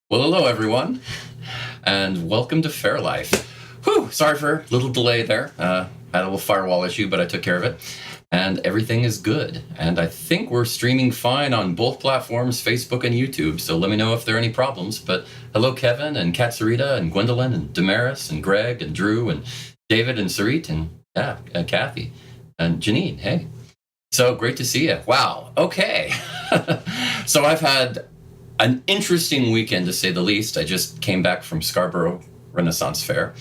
Well, hello everyone, and welcome to Fair Life. Whew, sorry for a little delay there. Had a little firewall issue, but I took care of it, and everything is good. And I think we're streaming fine on both platforms, Facebook and YouTube. So let me know if there are any problems. But hello, Kevin and Katsarita and Gwendolyn and Damaris and Greg and Drew and David and Sarit and Kathy and Janine. Hey, so great to see you. Wow. Okay. So I've had an interesting weekend, to say the least. I just came back from Scarborough Renaissance Fair,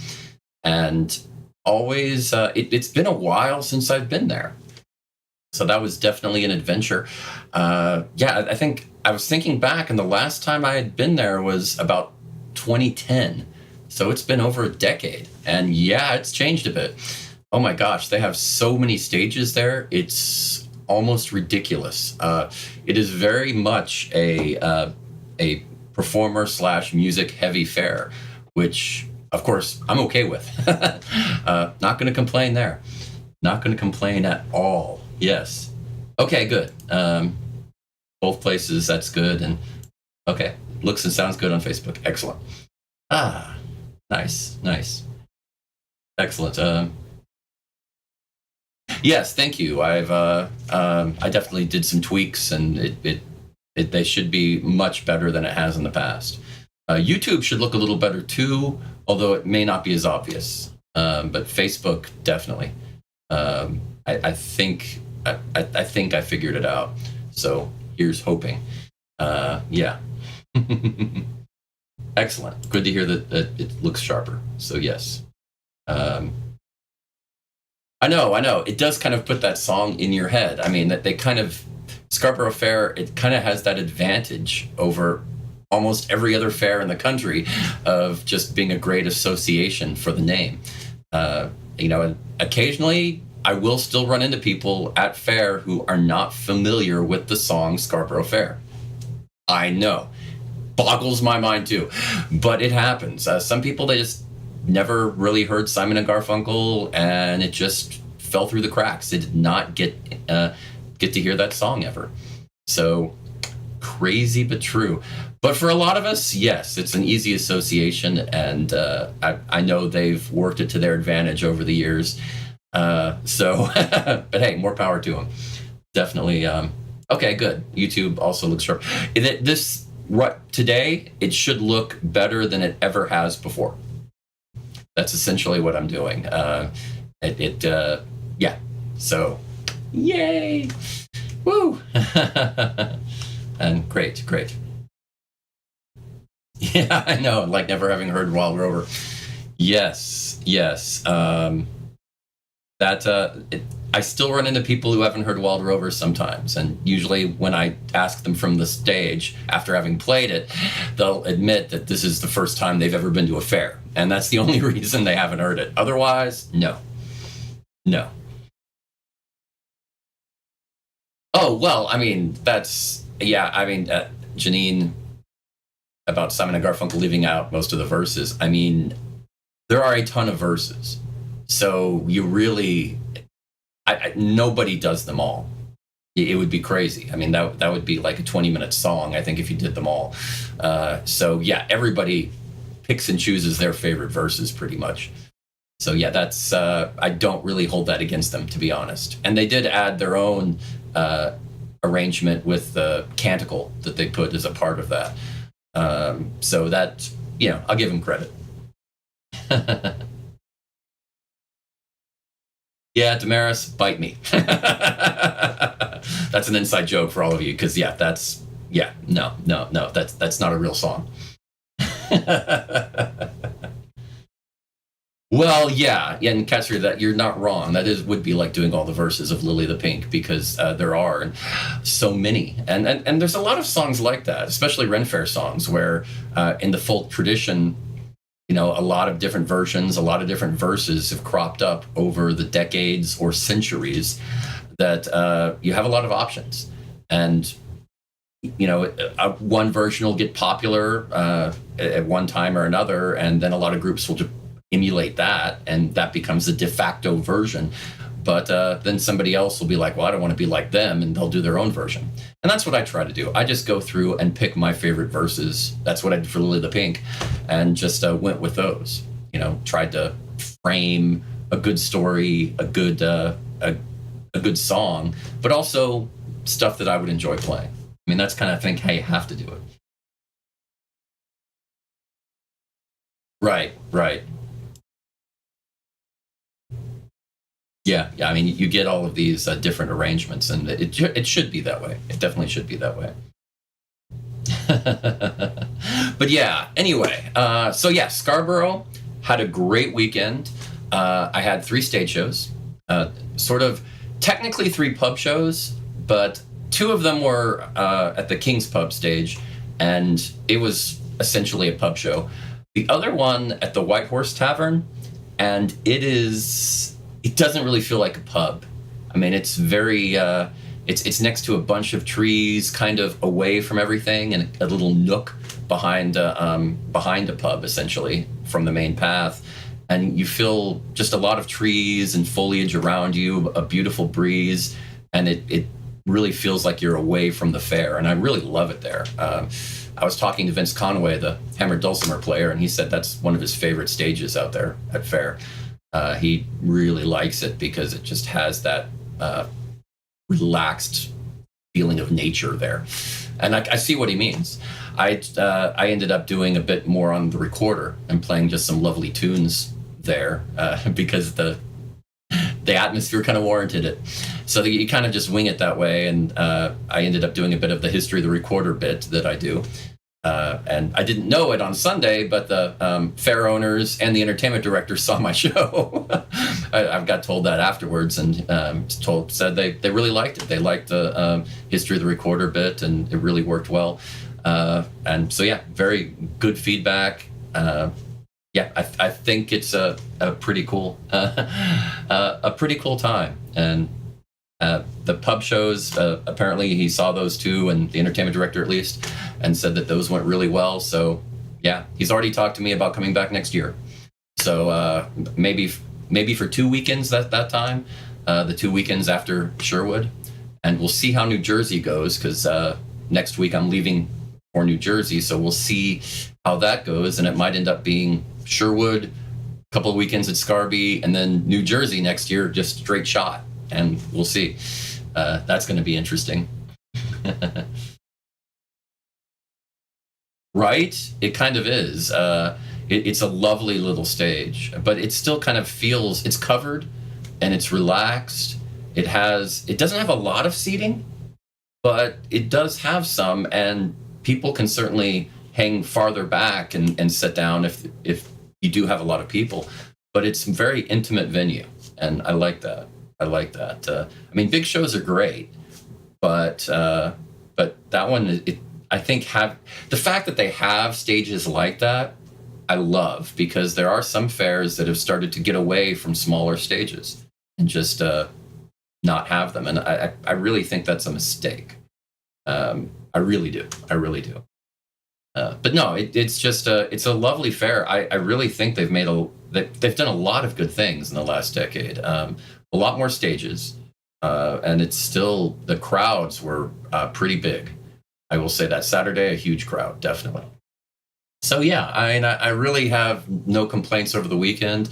and always it's been a while since I've been there, so that was definitely an adventure. I think I was thinking back, and the last time I had been there was about 2010, so it's been over a decade, and yeah, it's changed a bit. Oh my gosh, they have so many stages there, it's almost ridiculous. It is very much a performer slash music heavy fair, which of course I'm okay with. Not going to complain there. Not going to complain at all. Yes. Okay, good. Both places, that's good. And okay, looks and sounds good on Facebook. Excellent. Ah, nice. Excellent. Yes, thank you. I definitely did some tweaks, and they should be much better than it has in the past. YouTube should look a little better too, although it may not be as obvious. But Facebook definitely. I think I figured it out. So here's hoping. Yeah. Excellent. Good to hear that it looks sharper. So yes. I know. It does kind of put that song in your head. I mean, that they kind of Scarborough Fair, it kind of has that advantage over almost every other fair in the country of just being a great association for the name. And occasionally I will still run into people at fair who are not familiar with the song Scarborough Fair. I know. Boggles my mind too. But it happens. Some people, they just never really heard Simon and Garfunkel, and it just fell through the cracks. They did not get to hear that song ever. So crazy but true. But for a lot of us, yes, it's an easy association, and I know they've worked it to their advantage over the years. But hey, more power to them. Definitely. Okay, good. YouTube also looks sharp. Today, it should look better than it ever has before. That's essentially what I'm doing. Yeah. So, yay! Woo! And great. Yeah, I know. Like never having heard Wild Rover. Yes. I still run into people who haven't heard Wild Rover sometimes, and usually when I ask them from the stage after having played it, they'll admit that this is the first time they've ever been to a fair, and that's the only reason they haven't heard it. Otherwise, no. Oh, well, I mean, Janine, about Simon and Garfunkel leaving out most of the verses. I mean, there are a ton of verses, so you really, nobody does them all. It would be crazy. I mean, that would be like a 20-minute song, I think, if you did them all. So yeah, everybody picks and chooses their favorite verses pretty much. So yeah, that's I don't really hold that against them, to be honest. And they did add their own arrangement with the canticle that they put as a part of that. So that, I'll give them credit. Yeah, Damaris, bite me. That's an inside joke for all of you, because no, that's not a real song. Well, yeah, and Katsuri, that you're not wrong. Would be like doing all the verses of Lily the Pink, because there are so many, and there's a lot of songs like that, especially Ren Fair songs, where in the folk tradition, a lot of different versions, a lot of different verses have cropped up over the decades or centuries. That you have a lot of options, and one version will get popular at one time or another, and then a lot of groups will just emulate that, and that becomes the de facto version. but then somebody else will be like, well, I don't want to be like them, and they'll do their own version. And that's what I try to do. I just go through and pick my favorite verses. That's what I did for Lily the Pink, and just went with those. Tried to frame a good story, a good song, but also stuff that I would enjoy playing. I mean, that's kind of thing how you have to do it. Right. Yeah. I mean, you get all of these different arrangements, and it should be that way. It definitely should be that way. But yeah, anyway, so yeah, Scarborough had a great weekend. I had 3 stage shows, sort of technically 3 pub shows, but 2 of them were at the King's Pub stage, and it was essentially a pub show. The other one at the White Horse Tavern, and it doesn't really feel like a pub. I mean, it's very, it's next to a bunch of trees, kind of away from everything, and a little nook behind a pub, essentially, from the main path. And you feel just a lot of trees and foliage around you, a beautiful breeze, and it really feels like you're away from the fair, and I really love it there. I was talking to Vince Conway, the hammered dulcimer player, and he said that's one of his favorite stages out there at Faire. He really likes it because it just has that relaxed feeling of nature there. And I see what he means. I ended up doing a bit more on the recorder and playing just some lovely tunes there because the atmosphere kind of warranted it. So you kind of just wing it that way. And I ended up doing a bit of the history of the recorder bit that I do. And I didn't know it on Sunday, but the fair owners and the entertainment director saw my show. I've got told that afterwards, and said they really liked it. They liked the history of the recorder bit, and it really worked well. And so yeah, very good feedback. Yeah, I think it's a pretty cool time. And the pub shows, apparently he saw those too, and the entertainment director at least, and said that those went really well. So yeah, he's already talked to me about coming back next year. So maybe for 2 weekends that time, the 2 weekends after Sherwood, and we'll see how New Jersey goes, because next week I'm leaving for New Jersey, so we'll see how that goes, and it might end up being Sherwood, a couple of weekends at Scarby, and then New Jersey next year, just straight shot, and we'll see. That's going to be interesting. Right? It kind of is. It's a lovely little stage, but it still kind of feels, it's covered and it's relaxed. It doesn't have a lot of seating, but it does have some, and people can certainly hang farther back and sit down if you do have a lot of people. But it's a very intimate venue, and I like that. I mean, big shows are great, but that one, I think the fact that they have stages like that, I love, because there are some fairs that have started to get away from smaller stages and just not have them, and I really think that's a mistake. I really do. But no, it's just it's a lovely fair. I really think they've done a lot of good things in the last decade. A lot more stages, and it's still, the crowds were pretty big. I will say that Saturday, a huge crowd, definitely. So yeah, I really have no complaints over the weekend.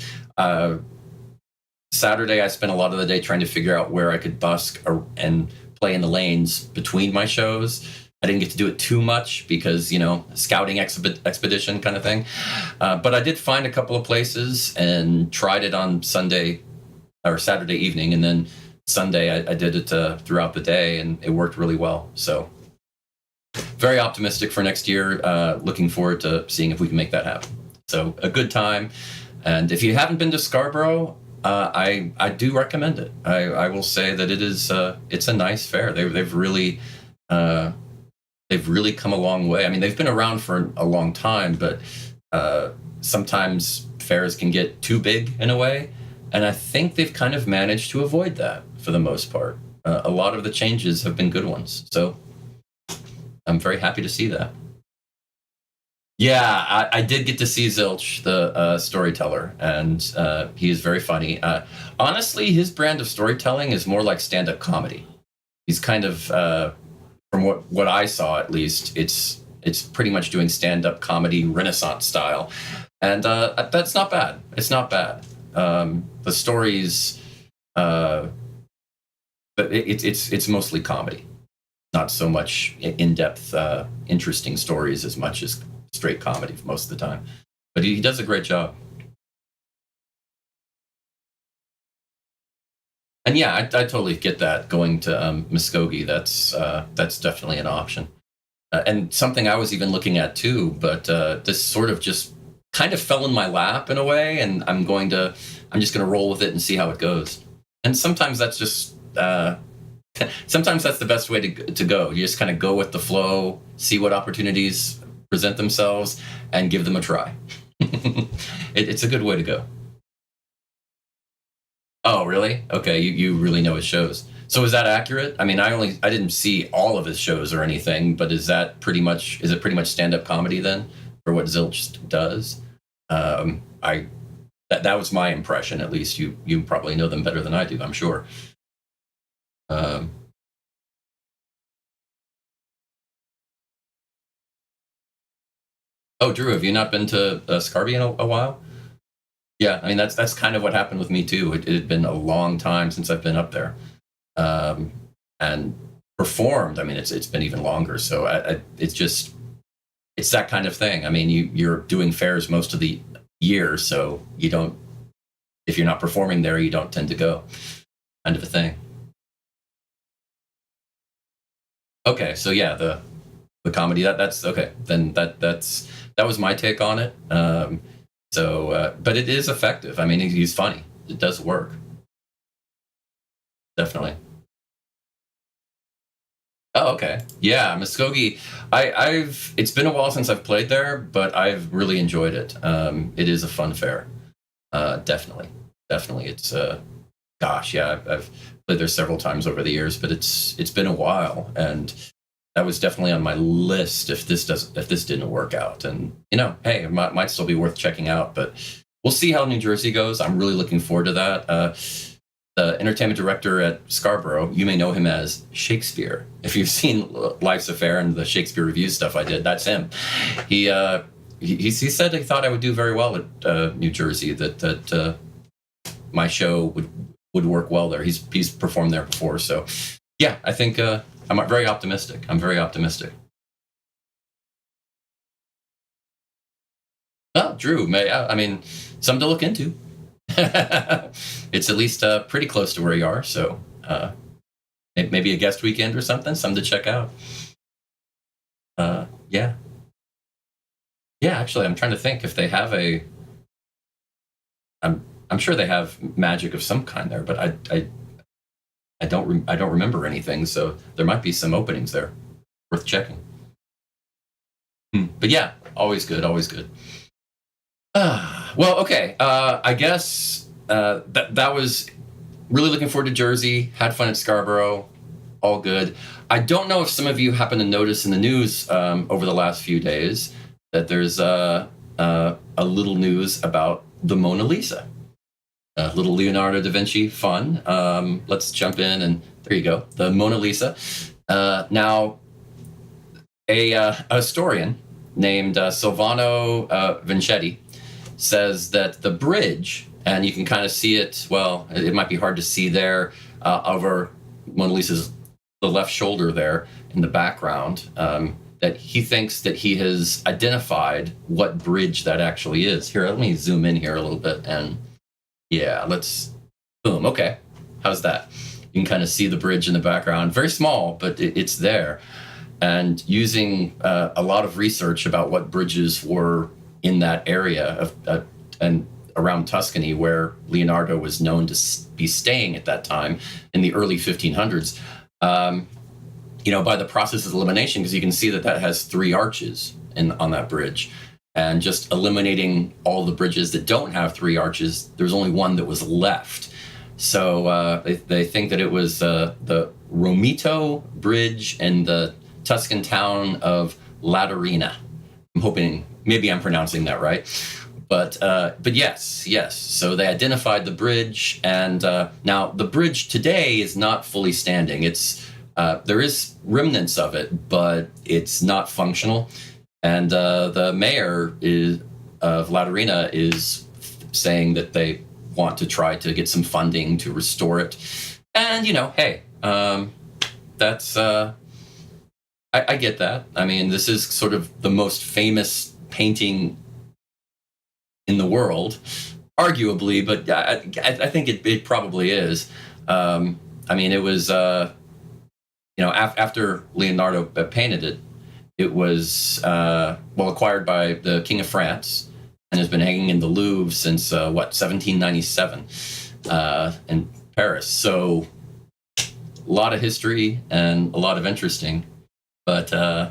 Saturday, I spent a lot of the day trying to figure out where I could busk and play in the lanes between my shows. I didn't get to do it too much because, scouting expedition kind of thing. But I did find a couple of places and tried it on Sunday or Saturday evening. And then Sunday, I did it throughout the day, and it worked really well. So very optimistic for next year. Looking forward to seeing if we can make that happen. So a good time. And if you haven't been to Scarborough, I do recommend it. I will say that it's a nice fair. They've really come a long way. I mean, they've been around for a long time, but sometimes fairs can get too big in a way, and I think they've kind of managed to avoid that for the most part. A lot of the changes have been good ones, so I'm very happy to see that. Yeah, I did get to see Zilch, the storyteller, and he is very funny. Honestly, his brand of storytelling is more like stand-up comedy. He's kind of, from what I saw at least, it's pretty much doing stand-up comedy Renaissance style, and that's not bad. It's not bad. The stories, uh, but it's mostly comedy, not so much in-depth, interesting stories as much as straight comedy most of the time. But he does a great job. And yeah, I totally get that. Going to Muskogee, that's definitely an option. And something I was even looking at too, but this sort of just kind of fell in my lap in a way, and I'm just going to roll with it and see how it goes. And sometimes that's just sometimes that's the best way to go. You just kind of go with the flow, see what opportunities present themselves, and give them a try. It's a good way to go. Oh, really? Okay, you really know his shows. So is that accurate? I mean, I didn't see all of his shows or anything, but is it pretty much stand up comedy then for what Zilch does? I that was my impression at least. You probably know them better than I do, I'm sure. Um, oh, Drew, have you not been to Scarby in a while? Yeah, I mean that's kind of what happened with me too. It had been a long time since I've been up there, um, and performed. I mean, it's been even longer. So it's just it's that kind of thing. I mean, you're doing fairs most of the year, so you don't if you're not performing there, you don't tend to go. Kind of a thing. Okay, so yeah, the comedy that's okay. Then that was my take on it. But it is effective. I mean, he's funny. It does work, definitely. Oh, okay. Yeah, Muskogee. I've it's been a while since I've played there, but I've really enjoyed it. It is a fun fair. Definitely, definitely. Gosh, yeah, I've played there several times over the years, but it's been a while, and that was definitely on my list if this didn't work out. And hey, it might still be worth checking out, but we'll see how New Jersey goes. I'm really looking forward to that. The entertainment director at Scarborough, you may know him as Shakespeare. If you've seen Life's Affair and the Shakespeare review stuff I did, that's him. He he said he thought I would do very well at New Jersey. That my show would work well there. He's performed there before, so yeah, I think I'm very optimistic. I'm very optimistic. Oh, Drew, I mean, something to look into. It's at least pretty close to where you are, so maybe a guest weekend or something to check out. Yeah, yeah. Actually, I'm trying to think if they have a. I'm sure they have magic of some kind there, but I don't remember anything, so there might be some openings there worth checking. But yeah, always good, always good. Well, okay. I guess that was really looking forward to Jersey. Had fun at Scarborough. All good. I don't know if some of you happen to notice in the news over the last few days that there's a little news about the Mona Lisa. Little Leonardo da Vinci fun. Let's jump in and there you go. The Mona Lisa. Now, a historian named Silvano Vincetti says that the bridge, and you can kind of see it, well, it might be hard to see there over Mona Lisa's the left shoulder there in the background, that he thinks that he has identified what bridge that actually is. Here, let me zoom in here a little bit, and yeah, boom, okay. How's that? You can kind of see the bridge in the background. Very small, but it's there. And using a lot of research about what bridges were in that area and around Tuscany, where Leonardo was known to be staying at that time in the early 1500s. By the process of elimination, because you can see that has three arches on that bridge, and just eliminating all the bridges that don't have three arches, there's only one that was left. So they think that it was the Romito Bridge in the Tuscan town of Laterina. I'm hoping maybe I'm pronouncing that right. But yes. So they identified the bridge, and now the bridge today is not fully standing. It's there is remnants of it, but it's not functional. And the mayor of Laterina is saying that they want to try to get some funding to restore it. And hey, that's I get that. I mean, this is sort of the most famous painting in the world, arguably, but I think it probably is. I mean, it was after Leonardo painted it, it was acquired by the King of France and has been hanging in the Louvre since 1797 in Paris. So a lot of history and a lot of interesting, but oh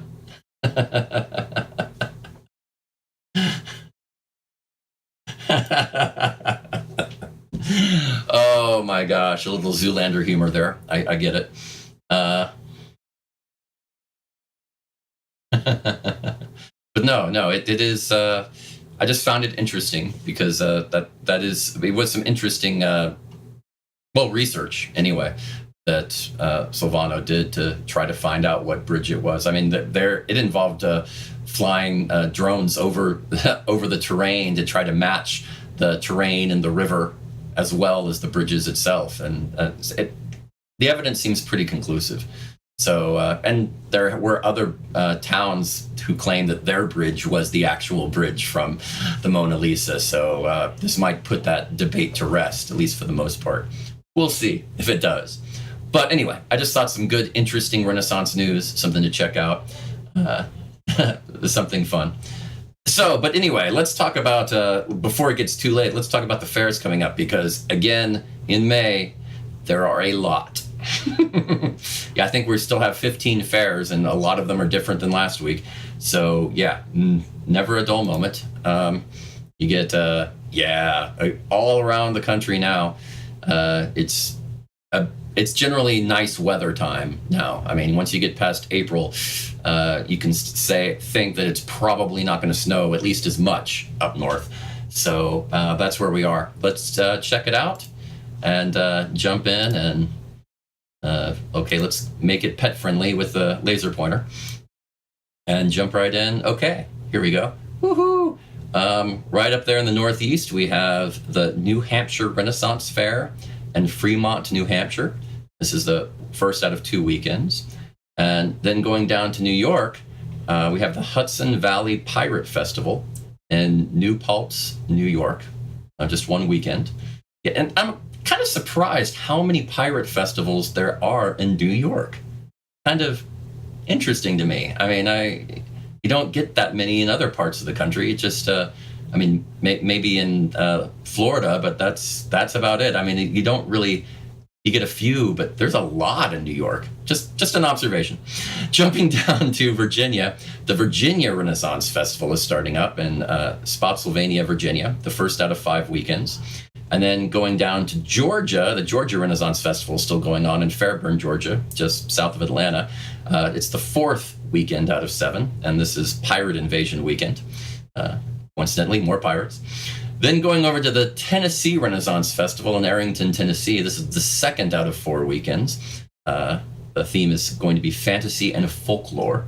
my gosh, a little Zoolander humor there. I get it. But no, it is. I just found it interesting because it was some interesting research anyway that Silvano did to try to find out what bridge it was. I mean, it involved flying drones over over the terrain to try to match the terrain and the river as well as the bridges itself, and the evidence seems pretty conclusive. So, and there were other towns who claimed that their bridge was the actual bridge from the Mona Lisa. So this might put that debate to rest, at least for the most part. We'll see if it does. But anyway, I just thought some good, interesting Renaissance news, something to check out, something fun. So, but anyway, let's talk about, before it gets too late, let's talk about the fairs coming up, because again, in May, there are a lot. Yeah, I think we still have 15 fairs, and a lot of them are different than last week. So yeah, never a dull moment. You get, all around the country now. It's generally nice weather time now. I mean, once you get past April, you can think that it's probably not going to snow at least as much up north. So that's where we are. Let's check it out and jump in and let's make it pet friendly with the laser pointer and jump right in. Okay, here we go. Woohoo! Right up there in the northeast, we have the New Hampshire Renaissance Fair in Fremont, New Hampshire. This is the first out of 2 weekends. And then going down to New York, we have the Hudson Valley Pirate Festival in New Paltz, New York, just 1 weekend. Yeah, and I'm kind of surprised how many pirate festivals there are in New York. Kind of interesting to me. I mean, you don't get that many in other parts of the country. It just, maybe in Florida, but that's about it. I mean, you don't really, you get a few, but there's a lot in New York. Just an observation. Jumping down to Virginia, the Virginia Renaissance Festival is starting up in Spotsylvania, Virginia, the first out of 5 weekends. And then going down to Georgia, the Georgia Renaissance Festival is still going on in Fairburn, Georgia, just south of Atlanta. It's the 4th weekend out of 7, and this is Pirate Invasion Weekend. Coincidentally, more pirates. Then going over to the Tennessee Renaissance Festival in Arlington, Tennessee. This is the 2nd out of 4 weekends. The theme is going to be fantasy and folklore.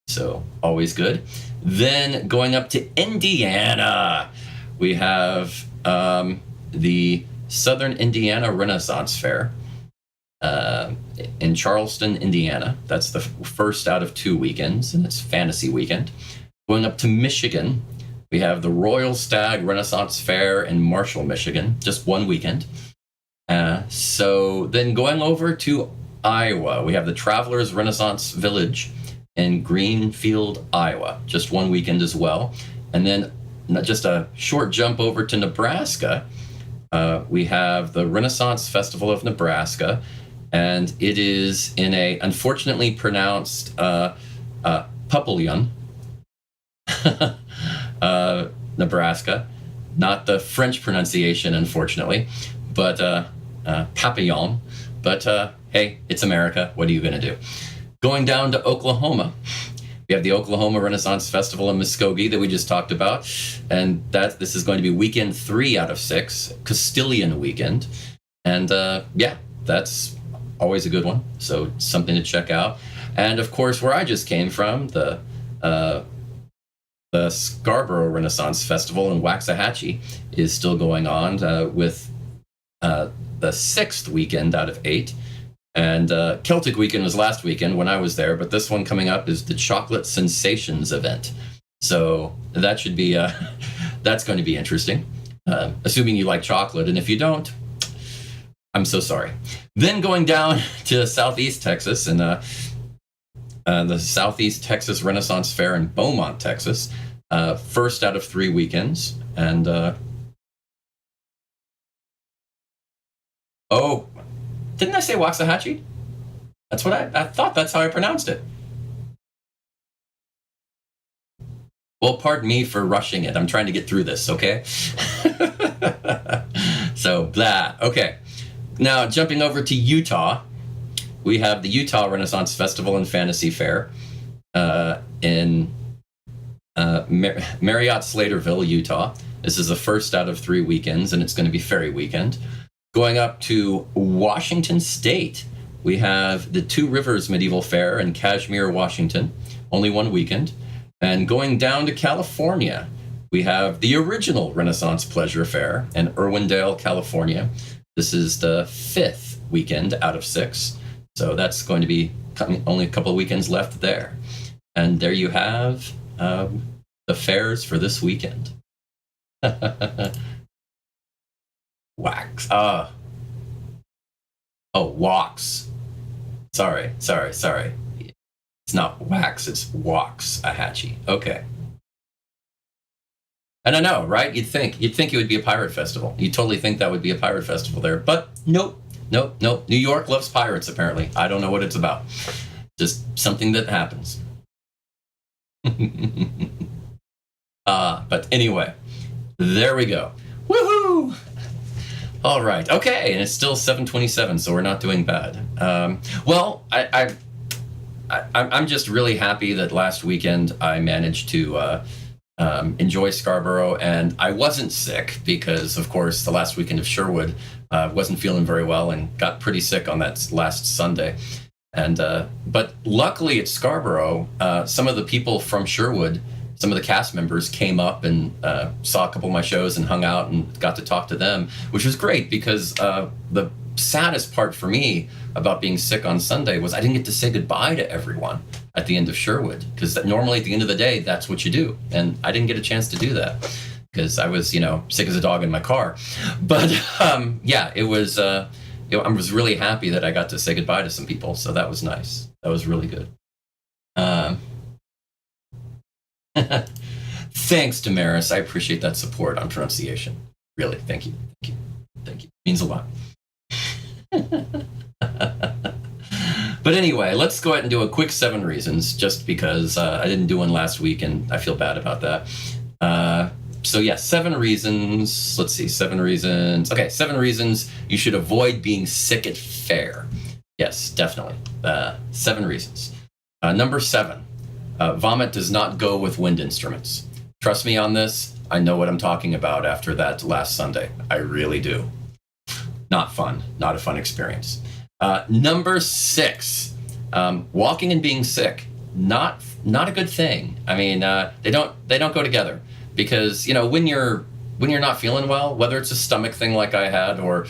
So always good. Then going up to Indiana, we have the Southern Indiana Renaissance Fair in Charleston, Indiana. That's the first out of 2 weekends, and it's fantasy weekend. Going up to Michigan, we have the Royal Stag Renaissance Fair in Marshall, Michigan, just 1 weekend. So then going over to Iowa, we have the Travelers Renaissance Village in Greenfield, Iowa, just 1 weekend as well. And then just a short jump over to Nebraska, we have the Renaissance Festival of Nebraska, and it is in a unfortunately pronounced Papillon, Nebraska. Not the French pronunciation, unfortunately, but Papillon. But hey, it's America. What are you going to do? Going down to Oklahoma, We have the Oklahoma Renaissance Festival in Muskogee that we just talked about, and this is going to be weekend 3 out of 6, Castilian weekend, and yeah, that's always a good one. So something to check out. And of course, where I just came from, the Scarborough Renaissance Festival in Waxahachie is still going on with the 6th weekend out of 8. And Celtic Weekend was last weekend when I was there, but this one coming up is the Chocolate Sensations event. So that should be, that's going to be interesting, assuming you like chocolate. And if you don't, I'm so sorry. Then going down to Southeast Texas and the Southeast Texas Renaissance Fair in Beaumont, Texas, first out of 3 weekends. And, oh, didn't I say Waxahachie? That's what I thought that's how I pronounced it. Well, pardon me for rushing it. I'm trying to get through this, okay? So, blah. Okay. Now, jumping over to Utah, we have the Utah Renaissance Festival and Fantasy Fair in Marriott Slaterville, Utah. This is the first out of 3 weekends, and it's going to be Ferry Weekend. Going up to Washington State, we have the Two Rivers Medieval Fair in Kashmir, Washington, only 1 weekend. And going down to California, we have the original Renaissance Pleasure Fair in Irwindale, California. This is the 5th weekend out of 6. So that's going to be only a couple of weekends left there. And there you have the fairs for this weekend. Wax. Oh, walks. Sorry. It's not wax, it's Waxahachie. Okay. And I know, right? You'd think it would be a pirate festival. You'd totally think that would be a pirate festival there. But nope. New York loves pirates, apparently. I don't know what it's about. Just something that happens. But anyway, there we go. Woohoo! All right. Okay, and it's still 7:27, so we're not doing bad. Well, I'm just really happy that last weekend I managed to enjoy Scarborough, and I wasn't sick because, of course, the last weekend of Sherwood wasn't feeling very well and got pretty sick on that last Sunday. And but luckily at Scarborough, some of the people from Sherwood, some of the cast members came up and saw a couple of my shows and hung out and got to talk to them, which was great because the saddest part for me about being sick on Sunday was I didn't get to say goodbye to everyone at the end of Sherwood, because normally at the end of the day, that's what you do. And I didn't get a chance to do that because I was, sick as a dog in my car. But yeah, it was, I was really happy that I got to say goodbye to some people. So that was nice. That was really good. Thanks, Damaris. I appreciate that support on pronunciation. Really, thank you. It means a lot. But anyway, let's go ahead and do a quick 7 reasons, just because I didn't do one last week and I feel bad about that. So yeah, 7 reasons. Let's see, 7 reasons. Okay, 7 reasons you should avoid being sick at Faire. Yes, definitely. 7 reasons. Number 7, vomit does not go with wind instruments. Trust me on this. I know what I'm talking about after that last Sunday. I really do. Not fun. Not a fun experience. Number 6, walking and being sick. Not a good thing. I mean, they don't go together, because when you're not feeling well, whether it's a stomach thing like I had or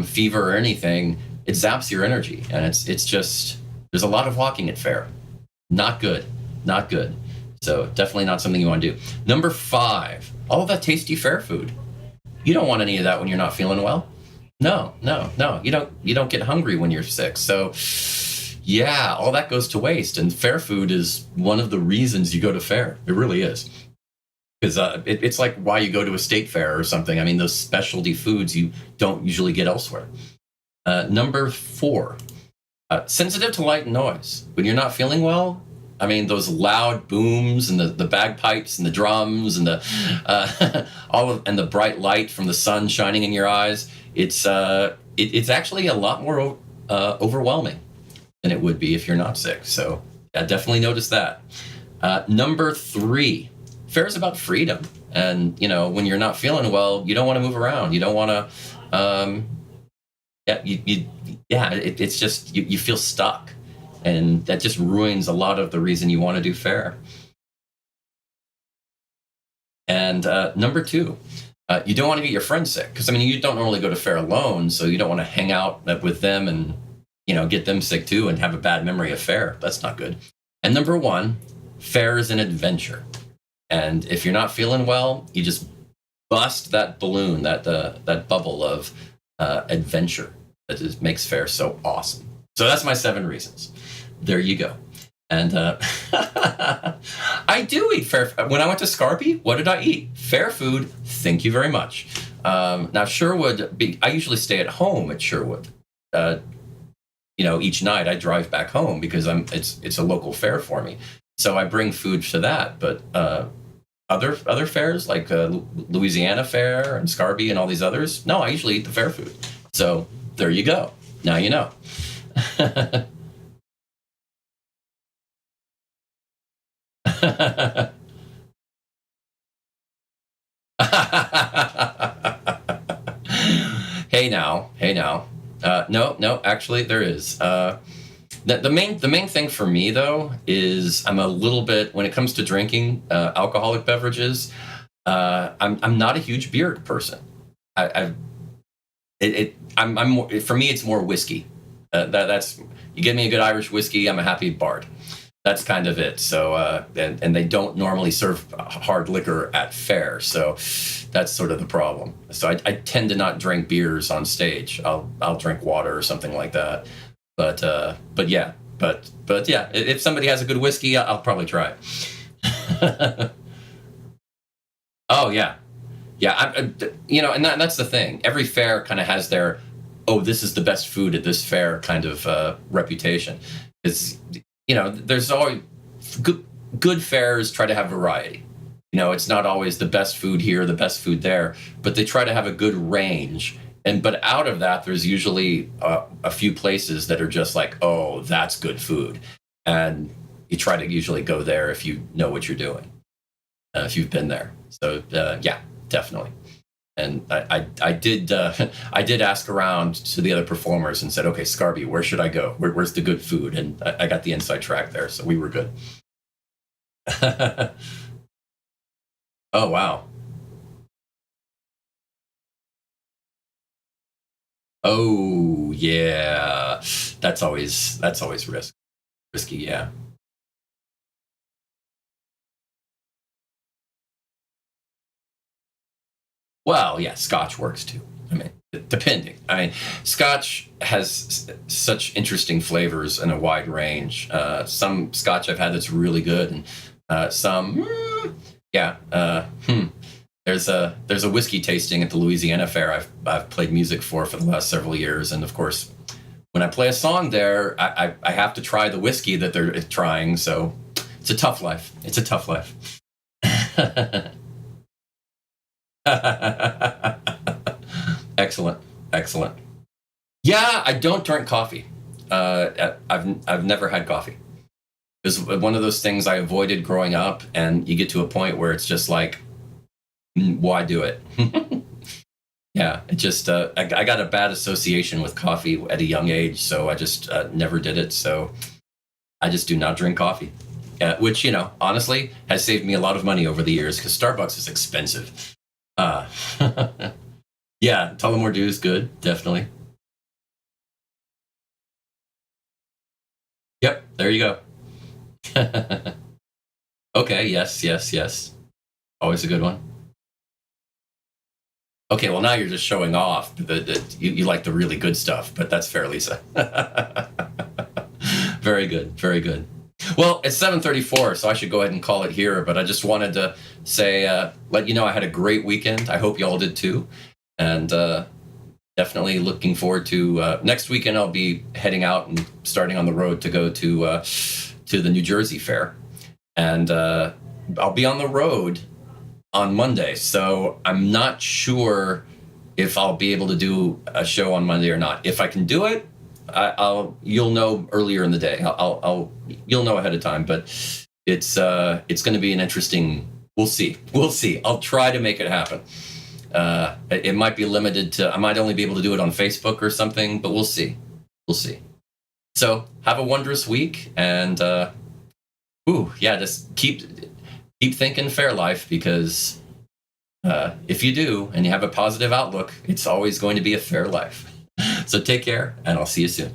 fever or anything, it zaps your energy, and it's just, there's a lot of walking at Faire. Not good. So definitely not something you want to do. Number 5, all of that tasty Faire food. You don't want any of that when you're not feeling well. No. You don't get hungry when you're sick. So yeah, all that goes to waste. And Faire food is one of the reasons you go to Faire. It really is. Because it's like why you go to a state fair or something. I mean, those specialty foods you don't usually get elsewhere. Number 4, sensitive to light and noise. When you're not feeling well, I mean, those loud booms and the bagpipes and the drums and the and the bright light from the sun shining in your eyes. It's actually a lot more overwhelming than it would be if you're not sick. So yeah, definitely notice that. Number three, Faire is about freedom. And, when you're not feeling well, you don't want to move around. You don't want to, yeah, it's just, you feel stuck. And that just ruins a lot of the reason you want to do Faire. And number two, you don't want to get your friends sick. Because, you don't normally go to Faire alone, so you don't want to hang out with them and, get them sick too and have a bad memory of Faire. That's not good. And number one, Faire is an adventure. And if you're not feeling well, you just bust that balloon, that bubble of adventure that just makes Faire so awesome. So that's my 7 reasons. There you go. And I do eat Faire. When I went to Scarpy, what did I eat? Faire food. Thank you very much. Now Sherwood, I usually stay at home at Sherwood. Each night I drive back home because it's a local fair for me. So I bring food to that. But other fairs like Louisiana Fair and Scarby and all these others, no, I usually eat the Faire food. So there you go. Now you know. Hey now. No, actually there is. The main thing for me though is I'm a little bit, when it comes to drinking alcoholic beverages, I'm not a huge beer person. I'm more, for me it's more whiskey. That's, you give me a good Irish whiskey, I'm a happy bard. That's kind of it. So and they don't normally serve hard liquor at Faire, so that's sort of the problem. So I tend to not drink beers on stage. I'll drink water or something like that. But yeah, if somebody has a good whiskey, I'll probably try it. Oh yeah, and that's the thing. Every fair kind of has their, oh, this is the best food at this fair kind of reputation. It's, there's always good fairs try to have variety. It's not always the best food here, the best food there, but they try to have a good range. But out of that, there's usually a few places that are just like, oh, that's good food. And you try to usually go there if you know what you're doing, if you've been there. So yeah, definitely. And I did ask around to the other performers and said, okay, Scarby, where should I go? Where's the good food? And I got the inside track there, so we were good. Oh wow. Oh yeah, that's always risky. Yeah. Well, yeah, Scotch works too. Depending. Scotch has such interesting flavors and a wide range. Some Scotch I've had that's really good, and some, yeah. There's a whiskey tasting at the Louisiana Fair I've played music for the last several years, and of course, when I play a song there, I have to try the whiskey that they're trying. So it's a tough life. It's a tough life. Excellent. Yeah, I don't drink coffee. I've never had coffee. It was one of those things I avoided growing up, and you get to a point where it's just like, why do it? Yeah, it just I got a bad association with coffee at a young age, so I just never did it. So I just do not drink coffee, which honestly has saved me a lot of money over the years because Starbucks is expensive. Yeah, Tullamore Dew is good, definitely. Yep, there you go. Okay, yes. Always a good one. Okay, well now you're just showing off that you like the really good stuff, but that's fair, Lisa. Very good. Well, it's 7:34, so I should go ahead and call it here, but I just wanted to say, let you know I had a great weekend. I hope you all did too. And definitely looking forward to next weekend. I'll be heading out and starting on the road to go to the New Jersey Fair. And I'll be on the road on Monday, so I'm not sure if I'll be able to do a show on Monday or not. If I can do it, you'll know earlier in the day. You'll know ahead of time. But it's going to be an interesting. We'll see. We'll see. I'll try to make it happen. It might be limited to. I might only be able to do it on Facebook or something, but we'll see. We'll see. So have a wondrous week, and just keep thinking Fair Life, because if you do and you have a positive outlook, it's always going to be a fair life. So take care, and I'll see you soon.